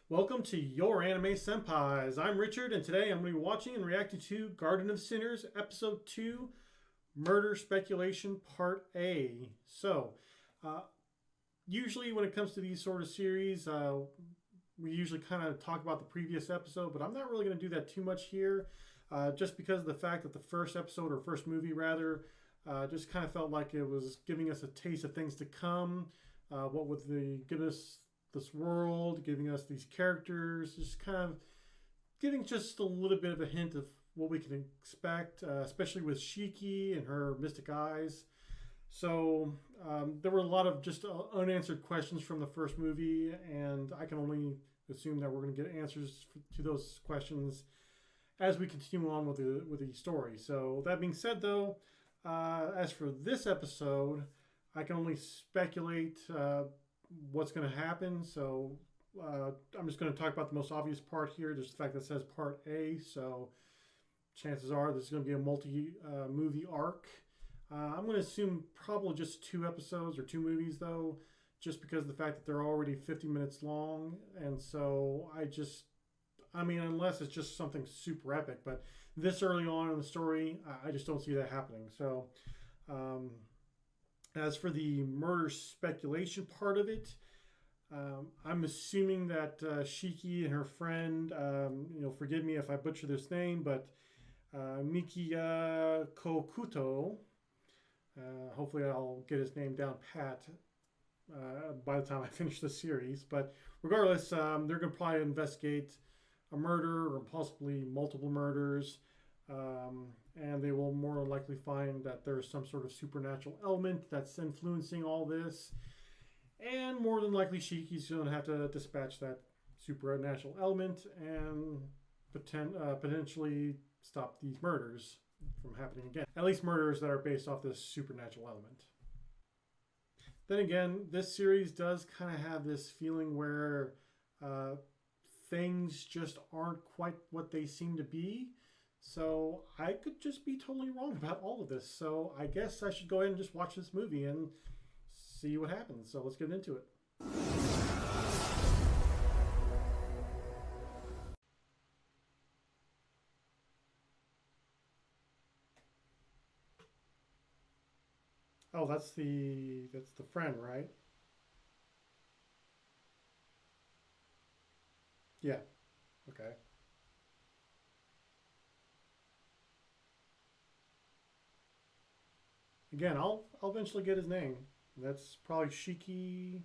Welcome to Your Anime Senpais. I'm Richard, and today I'm going to be watching and reacting to Garden of Sinners, Episode 2, Murder Speculation, Part A. Usually when it comes to these sort of series, we usually kind of talk about the previous episode, but I'm not really going to do that too much here, just because of the fact that the first episode, or first movie rather, just kind of felt like it was giving us a taste of things to come. What would they give us this world, giving us these characters, just kind of giving just a little bit of a hint of what we can expect, especially with Shiki and her mystic eyes. So there were a lot of just unanswered questions from the first movie, and I can only assume that we're going to get answers to those questions as we continue on with the story. So that being said, though, as for this episode, I can only speculate what's going to happen. So I'm just going to talk about the most obvious part here. Just the fact that it says Part A. So chances are this is going to be a multi-movie arc. I'm going to assume probably just 2 episodes or 2 movies, though, just because of the fact that they're already 50 minutes long. And so I mean, unless it's just something super epic, but this early on in the story, I just don't see that happening. So as for the murder speculation part of it, I'm assuming that Shiki and her friend, forgive me if I butcher this name, but Mikiya Kokuto, hopefully I'll get his name down pat by the time I finish the series. But regardless, they're going to probably investigate a murder or possibly multiple murders. And they will more than likely find that there's some sort of supernatural element that's influencing all this. And more than likely, Shiki's going to have to dispatch that supernatural element and potentially stop these murders from happening again. At least murders that are based off this supernatural element. Then again, this series does kind of have this feeling where things just aren't quite what they seem to be. So I could just be totally wrong about all of this. So I guess I should go ahead and just watch this movie and see what happens. So let's get into it. Oh, that's the friend, right? Yeah. Okay. Again, I'll eventually get his name. That's probably Shiki.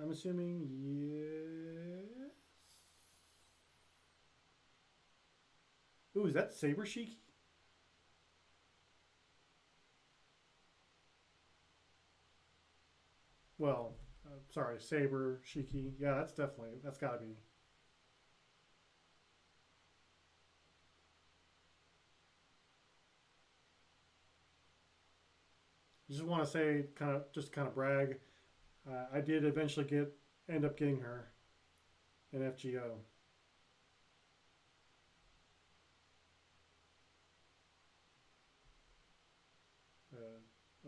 I'm assuming. Yes. Ooh, is that Saber Shiki? Well, sorry, Saber Shiki. Yeah, that's gotta be. Just want to say, kind of brag. I did eventually end up getting her in FGO.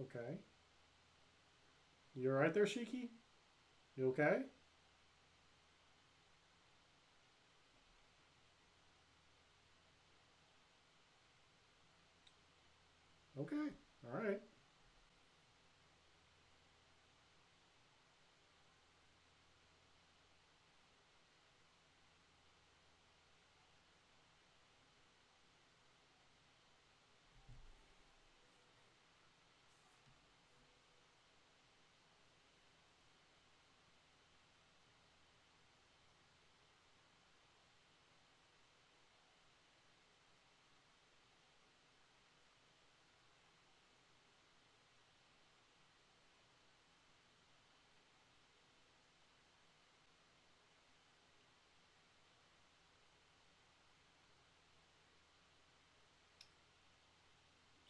Okay. You all right there, Shiki? You okay? Okay. All right.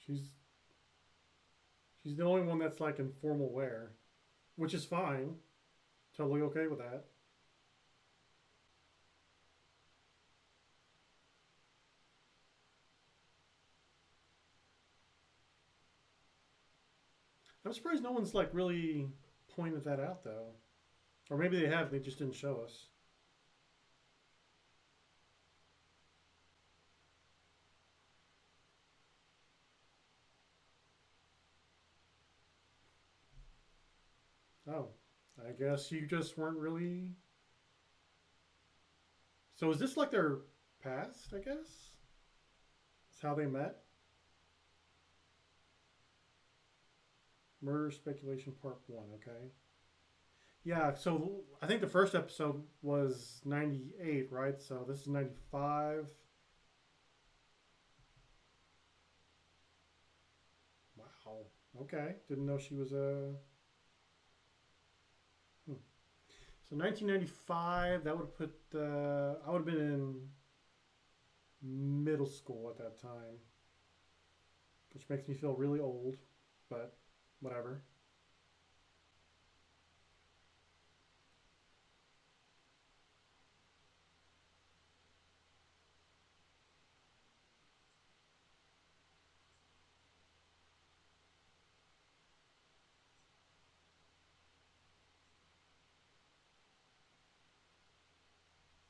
She's she's the only one that's like in formal wear, which is fine. Totally okay with that. I'm surprised no one's like really pointed that out though. Or maybe they have, they just didn't show us. Oh, I guess you just weren't really. So is this like their past, I guess? It's how they met? Murder Speculation Part 1, okay. Yeah, so I think the first episode was 98, right? So this is 95. Wow. Okay. Didn't know she was a. Hmm. So 1995, that would have put. I would have been in middle school at that time, which makes me feel really old, but whatever.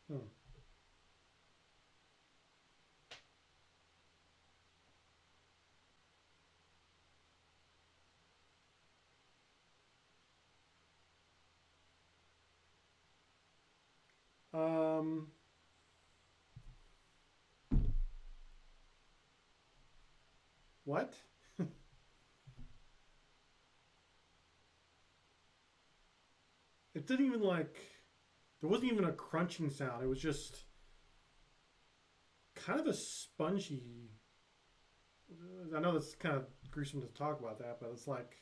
Hmm. Um, what? It didn't even like. There wasn't even a crunching sound. It was just kind of a spongy. I know that's kind of gruesome to talk about that, but it's like,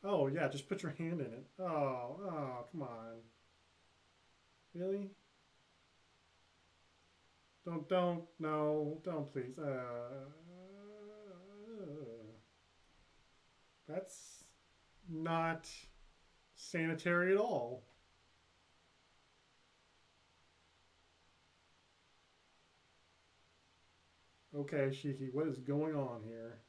oh yeah, just put your hand in it. Oh, come on, really? Don't, no, don't please. That's not sanitary at all. Okay, Shiki, what is going on here?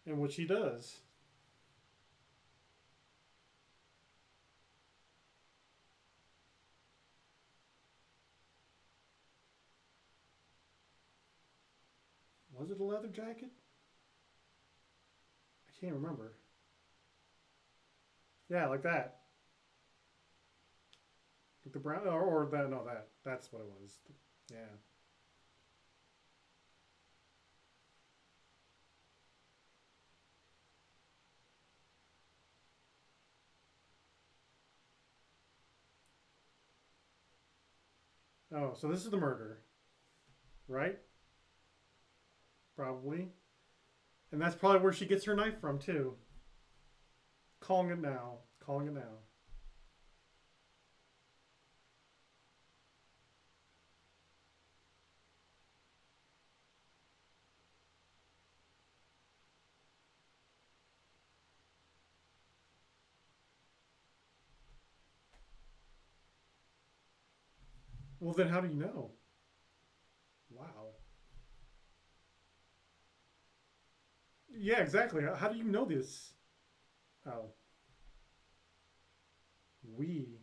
And what she does. Was it a leather jacket? I can't remember. Yeah, like that. Like the brown, or that, no, that's what it was. Yeah. Oh, so this is the murder, right? Probably. And that's probably where she gets her knife from, too. Calling it now. Calling it now. Well, then how do you know? Wow. Yeah, exactly. How do you know this? Oh, we.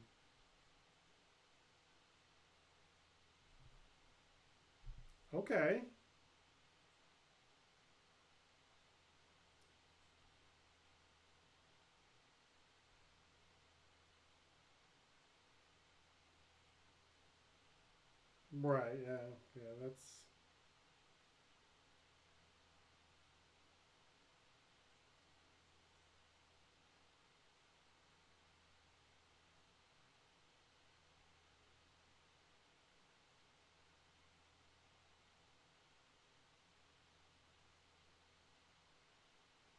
Okay. Right, yeah. Yeah, that's.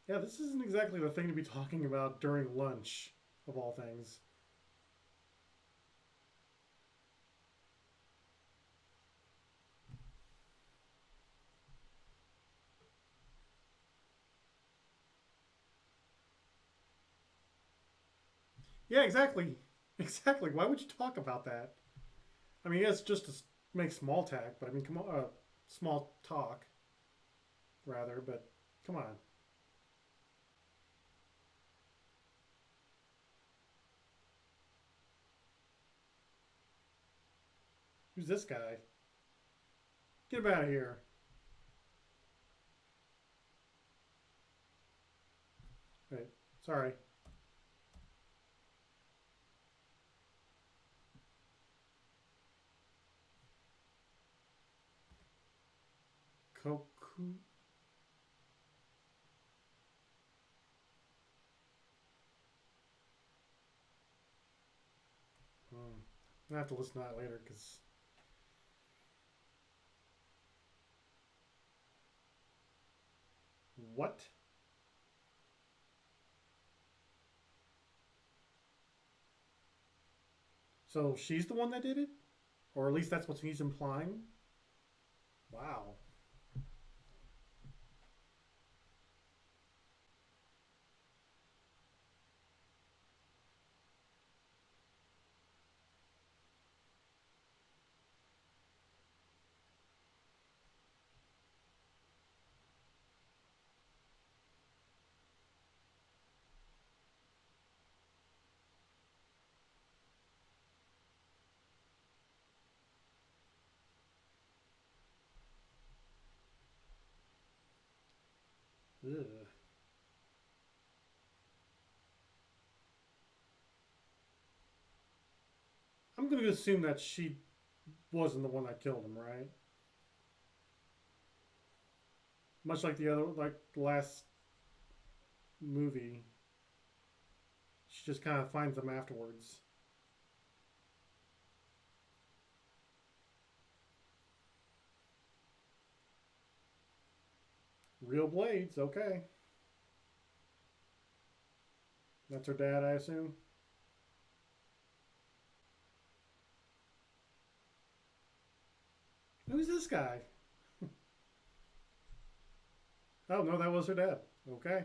Yeah, this isn't exactly the thing to be talking about during lunch, of all things. Yeah, exactly. Exactly. Why would you talk about that? I mean, yes, just to make small talk, but I mean, come on, small talk rather. But come on, who's this guy? Get him out of here. Wait, sorry. Koku. Hmm. I have to listen to that later because what? So she's the one that did it, or at least that's what he's implying. Wow. Ugh. I'm going to assume that she wasn't the one that killed him, right? Much like the other, like the last movie, she just kind of finds them afterwards. Real blades, okay. That's her dad, I assume. Who's this guy? Oh no, that was her dad. Okay.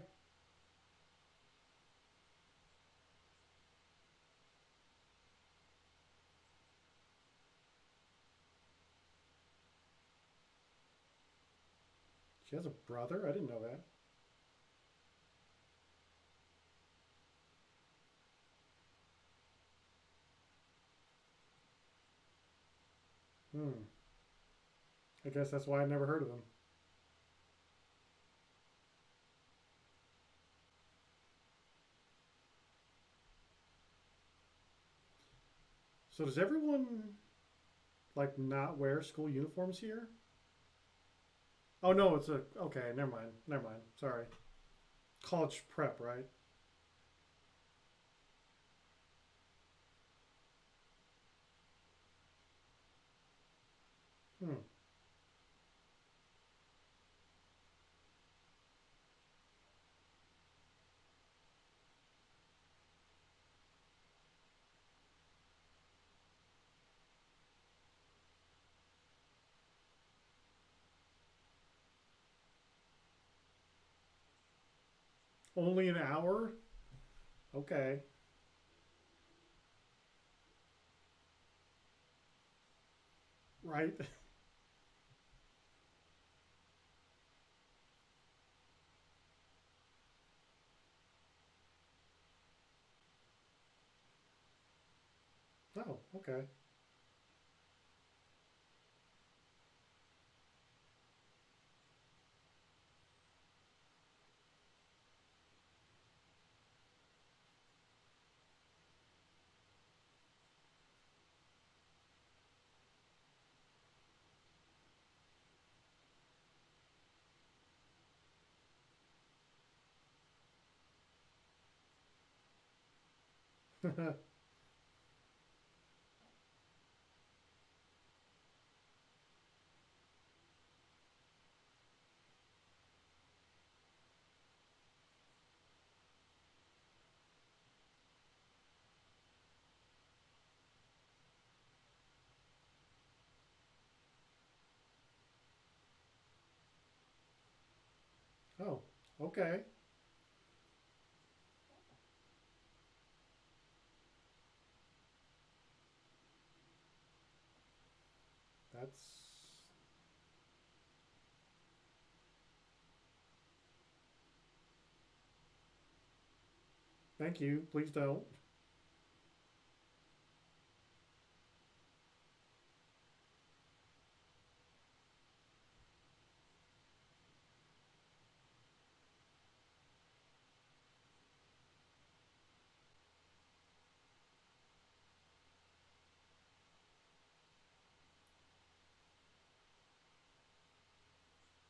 She has a brother. I didn't know that. Hmm. I guess that's why I never heard of him. So does everyone like not wear school uniforms here? Oh no, it's a okay. Never mind. Never mind. Sorry. College prep, right? Hmm. Only an hour? Okay. Right. Oh, okay. Oh, okay. That's. Thank you. Please don't.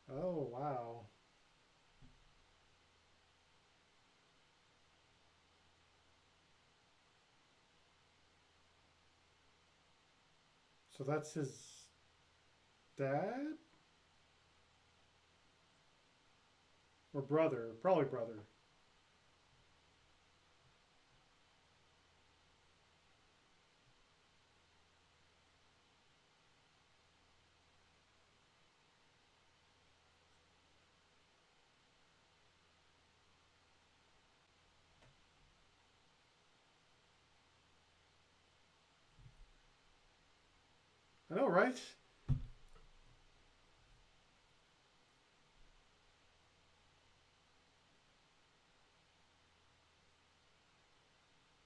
Oh, wow. So that's his dad or brother? Probably brother. I know, right?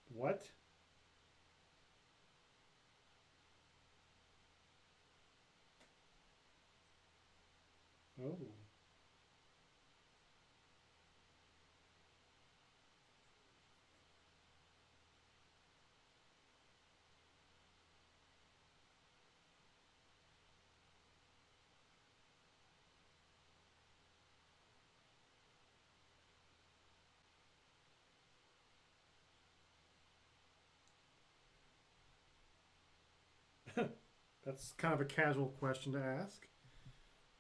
What? Oh. That's kind of a casual question to ask.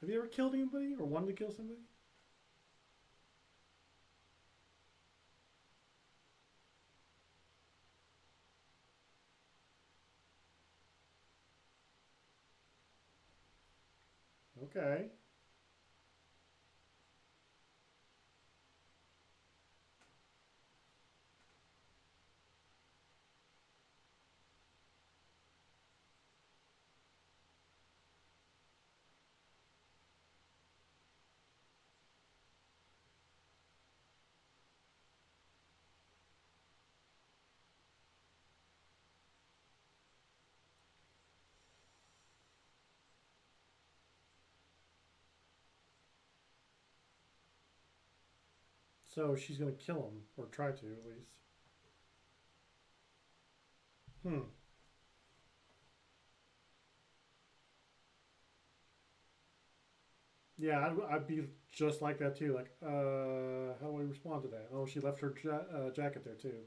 Have you ever killed anybody or wanted to kill somebody? Okay. So she's going to kill him, or try to at least. Hmm. Yeah, I'd be just like that too. Like, how do we respond to that? Oh, she left her jacket there too.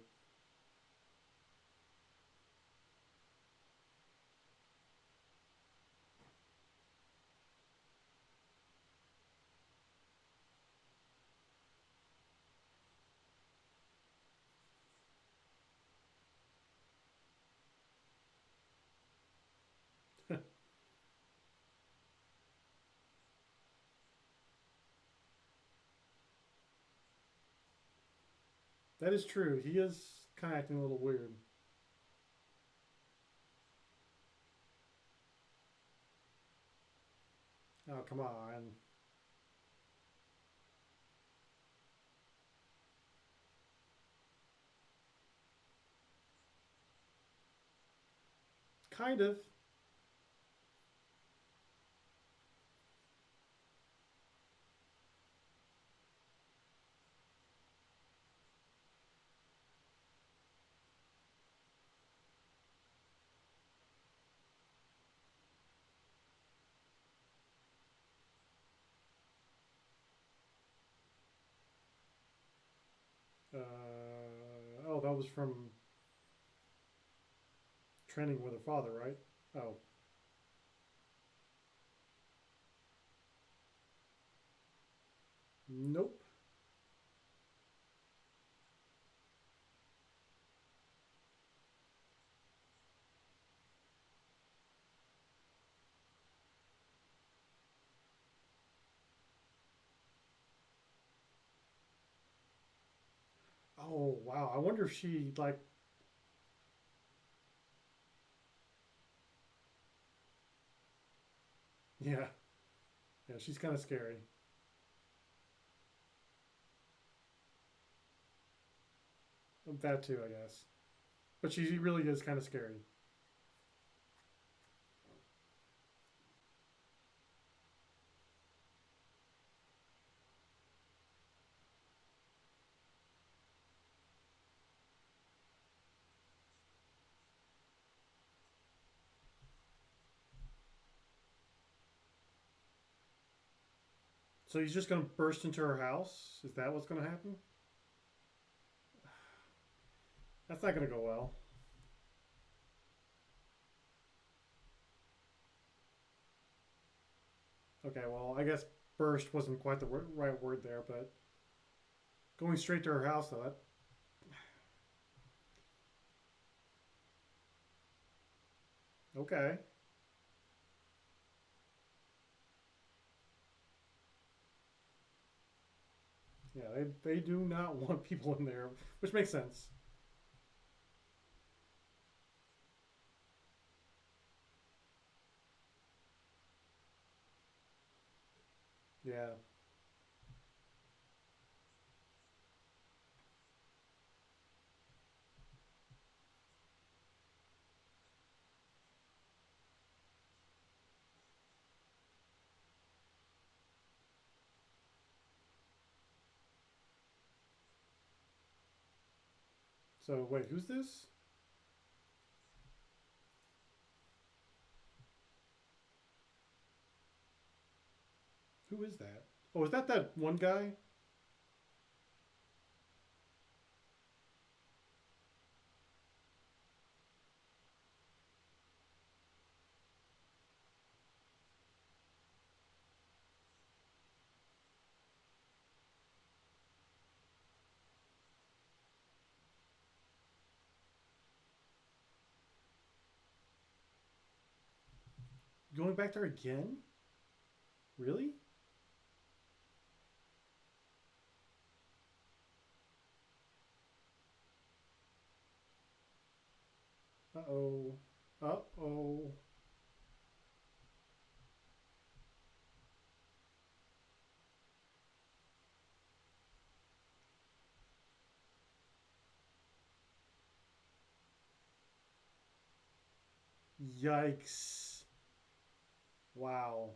That is true. He is kind of acting a little weird. Oh, come on. Kind of. Oh, that was from training with her father, right? Oh, nope. Oh wow! I wonder if she like. Yeah, yeah. She's kind of scary. That too, I guess. But she really is kind of scary. So he's just gonna burst into her house. Is that what's gonna happen? That's not gonna go well. Okay, well, I guess burst wasn't quite the right word there, but going straight to her house though. That, okay. Yeah, they do not want people in there, which makes sense. Yeah. So wait, who's this? Who is that? Oh, is that that one guy? Going back there again? Really? Uh oh. Uh oh. Yikes. Wow.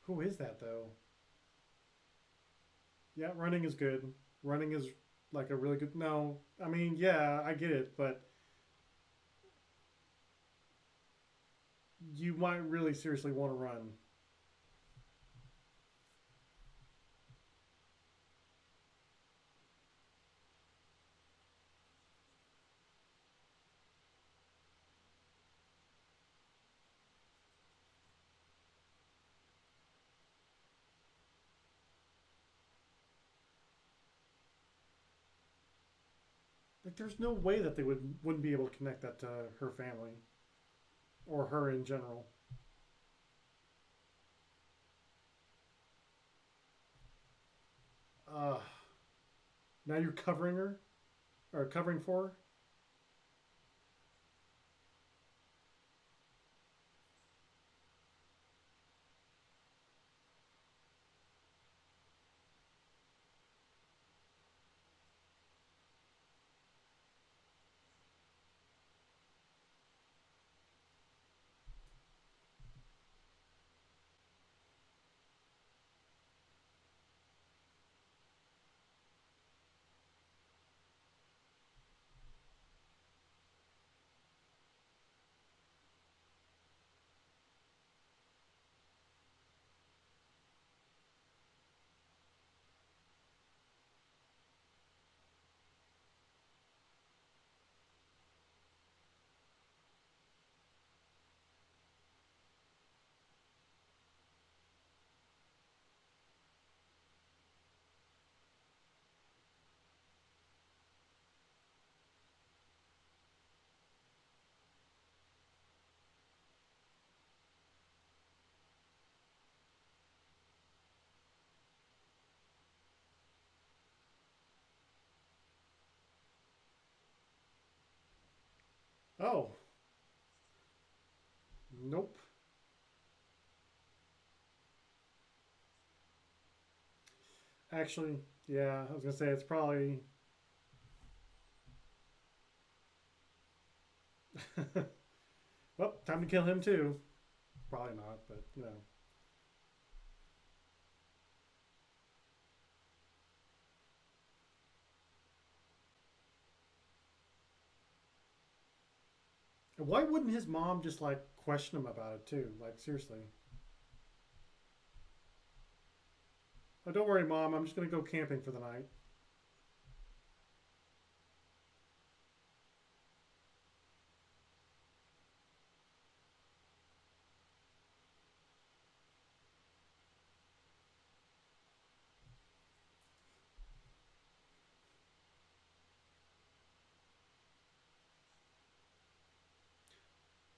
Who is that though? Yeah, running is good. Running is like a really good. No, I mean, yeah, I get it, but you might really seriously want to run. Like, there's no way that they wouldn't be able to connect that to her family or her in general. Uh, Now you're covering her or covering for her. Oh, nope. Actually, yeah, I was gonna say it's probably. Well, time to kill him too. Probably not, but you know. Why wouldn't his mom just like question him about it too? Like seriously. Oh, don't worry, mom. I'm just gonna go camping for the night.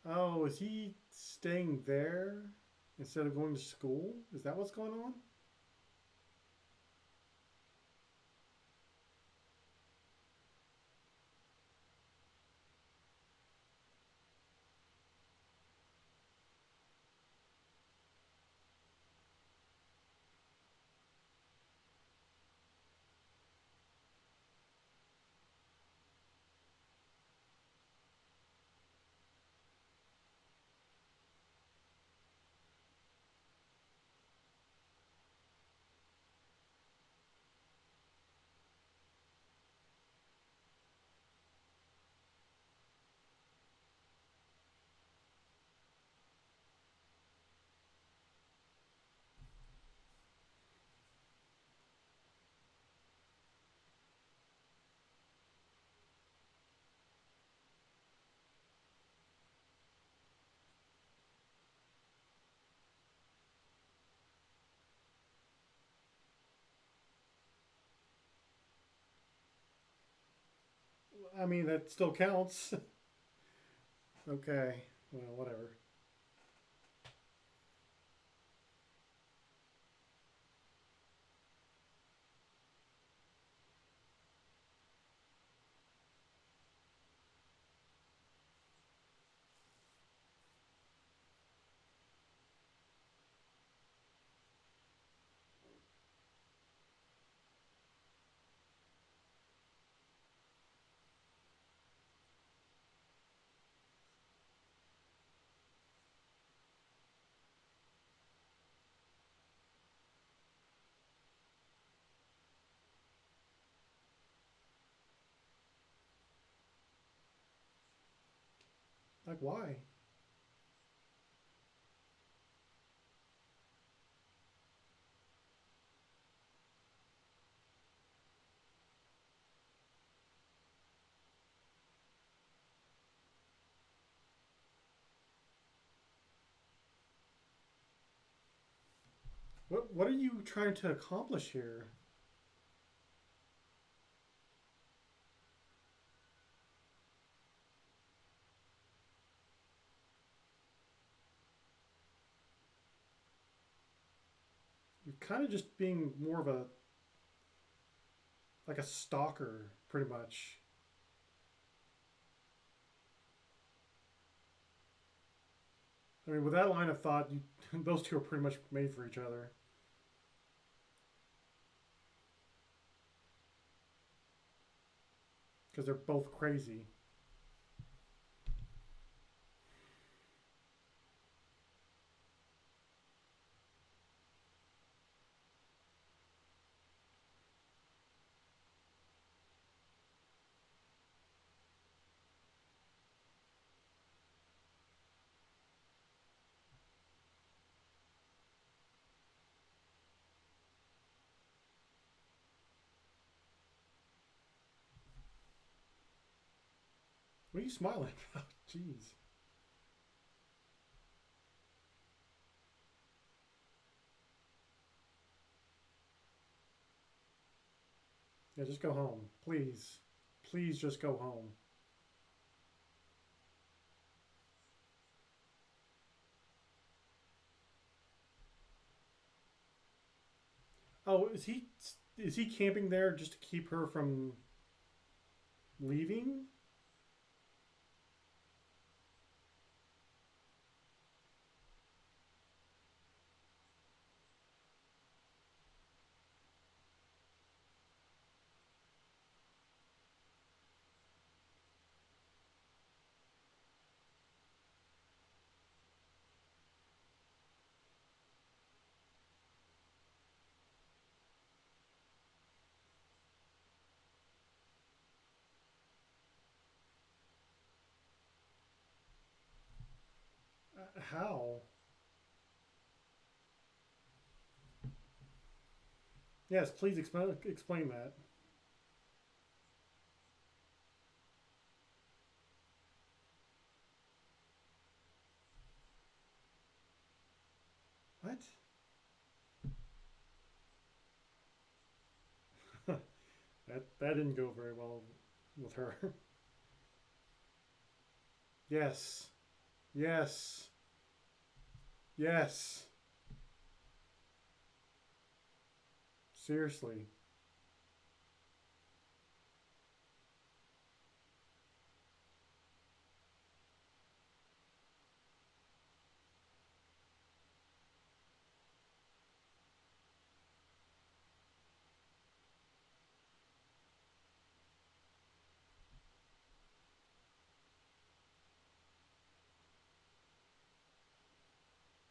Oh, is he staying there instead of going to school? Is that what's going on? I mean, that still counts. Okay. Well, whatever. Like, why? What are you trying to accomplish here? You're kind of just being more of a like a stalker, pretty much. I mean, with that line of thought, you, those two are pretty much made for each other because they're both crazy. What are you smiling about? Jeez. Yeah, just go home, please. Please, just go home. Oh, is he camping there just to keep her from leaving? How? Yes, please explain that. What? That didn't go very well with her. Yes. Yes. Yes. Seriously.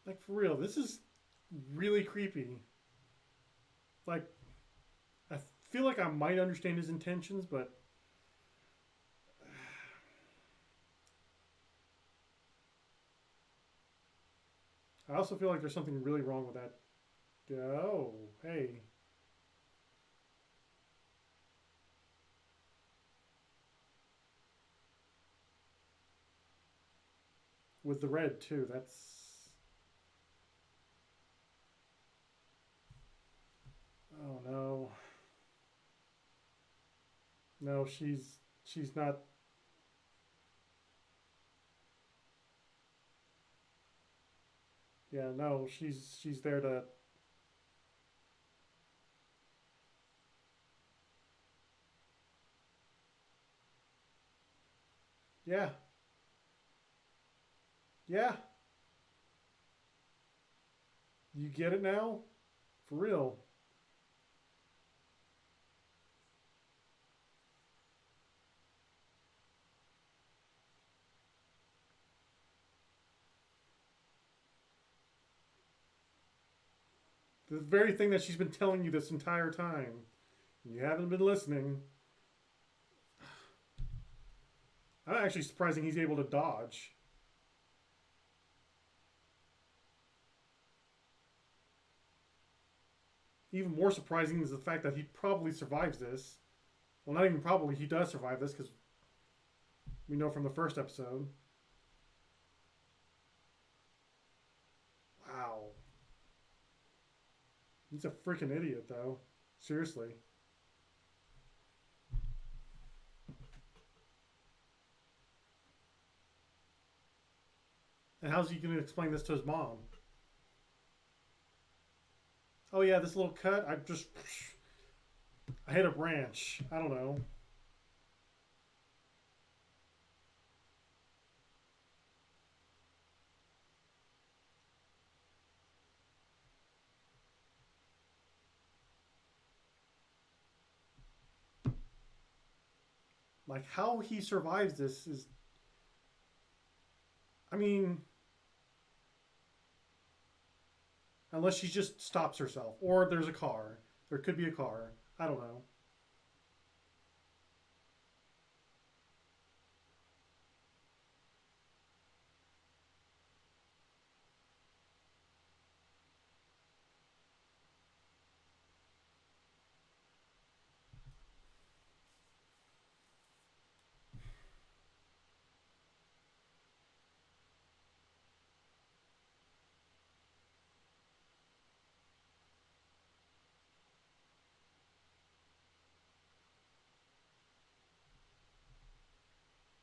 Like for real, this is really creepy. Like I feel like I might understand his intentions, but I also feel like there's something really wrong with that. Oh, hey, with the red too. That's oh no, no, she's not. Yeah, no, she's there to. Yeah, yeah, you get it now, for real. The very thing that she's been telling you this entire time. You haven't been listening. I'm actually surprising he's able to dodge. Even more surprising is the fact that he probably survives this. Well, not even probably, he does survive this because we know from the first episode. Wow. He's a freaking idiot, though. Seriously. And how's he going to explain this to his mom? Oh, yeah, this little cut, I hit a branch. I don't know. Like, how he survives this is. I mean, unless she just stops herself. Or there's a car. There could be a car. I don't know.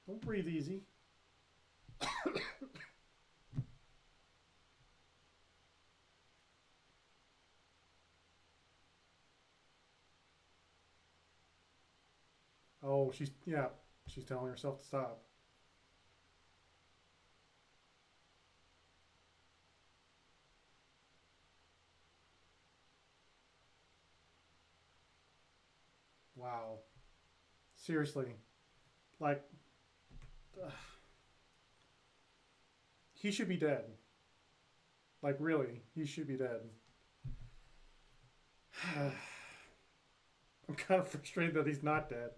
Don't breathe easy. Oh, yeah, she's telling herself to stop. Wow. Seriously. Like, ugh, he should be dead. Like, really, he should be dead. I'm kind of frustrated that he's not dead.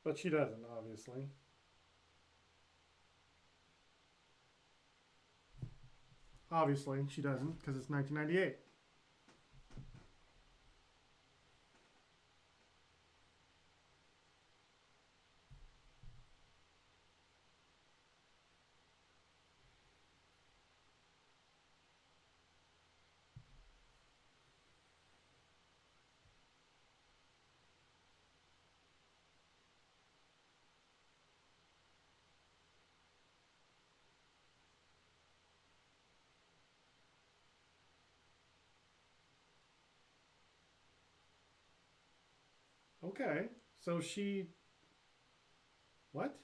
But she doesn't, obviously. Obviously, she doesn't because it's 1998. Okay, so she what?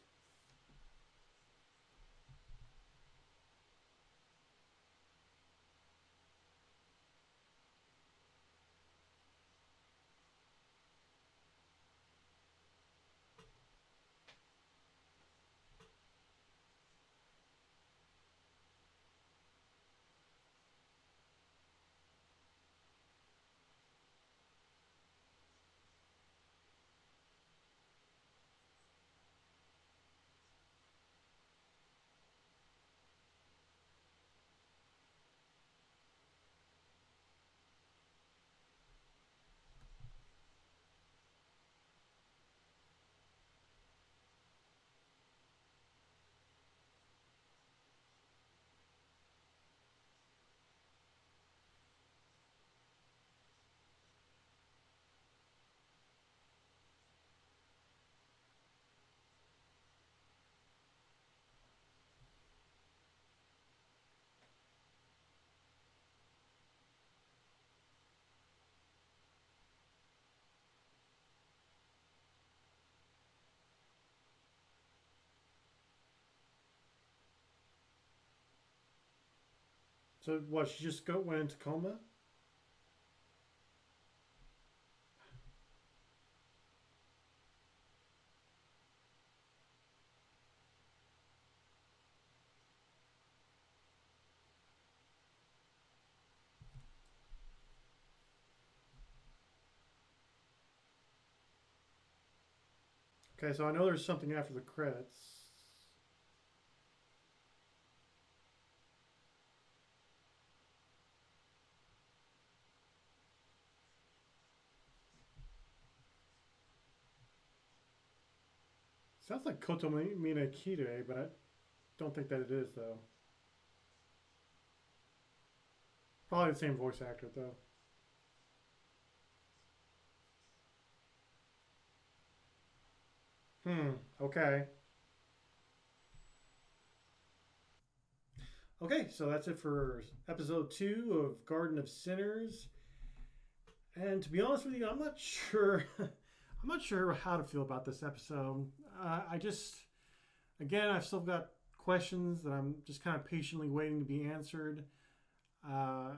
So what? She just went into coma. Okay, so I know there's something after the credits. Sounds like Koto Mina Kire, but I don't think that it is though. Probably the same voice actor though. Hmm. Okay. Okay, so that's it for episode 2 of Garden of Sinners. And to be honest with you, I'm not sure. I'm not sure how to feel about this episode. I just, again, I've still got questions that I'm just kind of patiently waiting to be answered. Uh,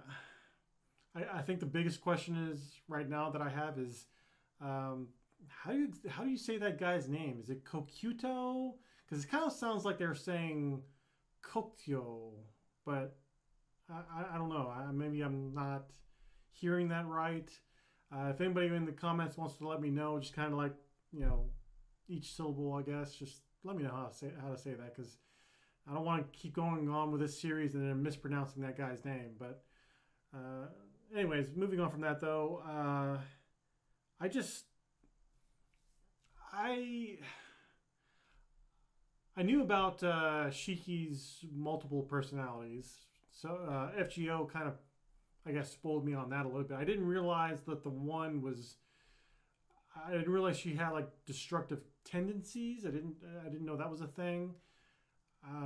I think the biggest question is right now that I have is um, how do you say that guy's name? Is it Kokuto? Because it kind of sounds like they're saying Koktyo, but I don't know. Maybe I'm not hearing that right. If anybody in the comments wants to let me know, just kind of like you know each syllable, I guess. Just let me know how to say that because I don't want to keep going on with this series and then mispronouncing that guy's name. But uh, anyways, moving on from that though, I just I I knew about Shiki's multiple personalities, so FGO kind of I guess spoiled me on that a little bit. I didn't realize that the one was. I didn't realize she had like destructive tendencies. I didn't know that was a thing.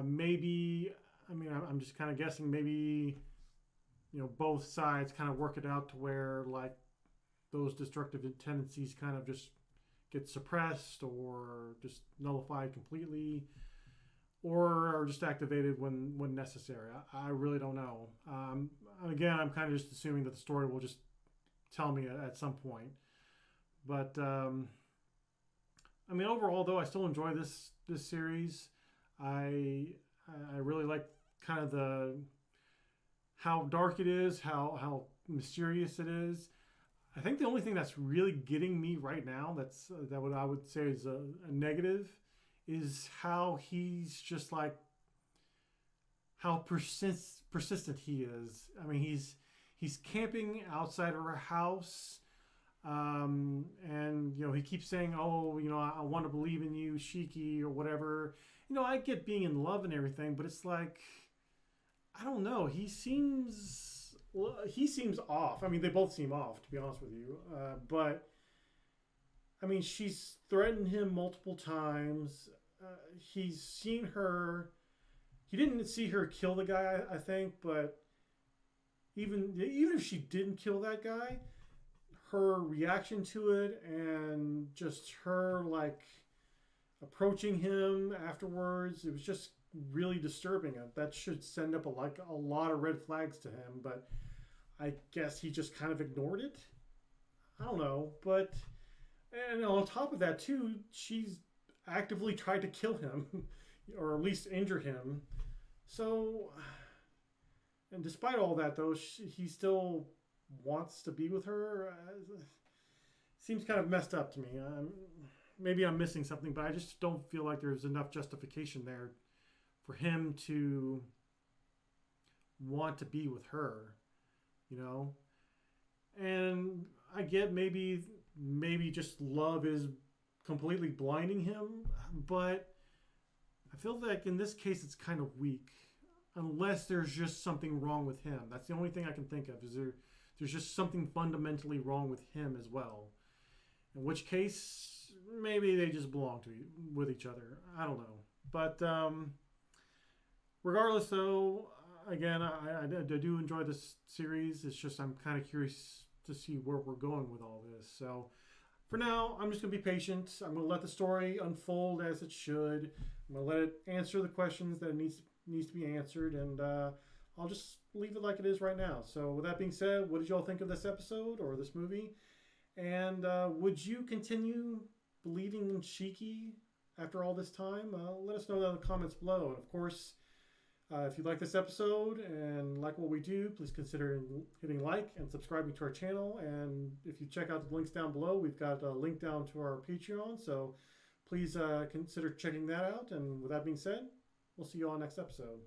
Maybe I mean I'm just kind of guessing. Maybe both sides kind of work it out to where like those destructive tendencies kind of just get suppressed or just nullified completely or are just activated when necessary. I really don't know. Again, I'm kind of just assuming that the story will just tell me at some point. But I mean, overall, though, I still enjoy this series. I I really like kind of the how dark it is, how mysterious it is. I think the only thing that's really getting me right now, that what I would say is a negative, is how he's just like how persistent he is. I mean, he's camping outside her house, and he keeps saying, "Oh, I want to believe in you, Shiki, or whatever." I get being in love and everything, but it's like I don't know. He seems off. I mean, they both seem off, to be honest with you. But I mean, she's threatened him multiple times. He's seen her. He didn't see her kill the guy, I think, but even if she didn't kill that guy, her reaction to it and just her like approaching him afterwards, it was just really disturbing. That should send up a lot of red flags to him, but I guess he just kind of ignored it. I don't know, and on top of that too, she's actively tried to kill him or at least injure him. So, and despite all that though, he still wants to be with her. Seems kind of messed up to me. Maybe I'm missing something, but I just don't feel like there's enough justification there for him to want to be with her, And I get maybe just love is completely blinding him, but I feel like in this case it's kind of weak, unless there's just something wrong with him. That's the only thing I can think of. There's just something fundamentally wrong with him as well. In which case, maybe they just belong with each other. I don't know. But regardless, though, again, I do enjoy this series. It's just I'm kind of curious to see where we're going with all this. So for now, I'm just going to be patient. I'm going to let the story unfold as it should. I'm going to let it answer the questions that it needs to be answered, and I'll just leave it like it is right now. So with that being said, what did y'all think of this episode or this movie? And would you continue believing in Shiki after all this time? Let us know that in the comments below. And of course, if you like this episode and like what we do, please consider hitting like and subscribing to our channel. And if you check out the links down below, we've got a link down to our Patreon. So please consider checking that out. And with that being said, we'll see you all next episode.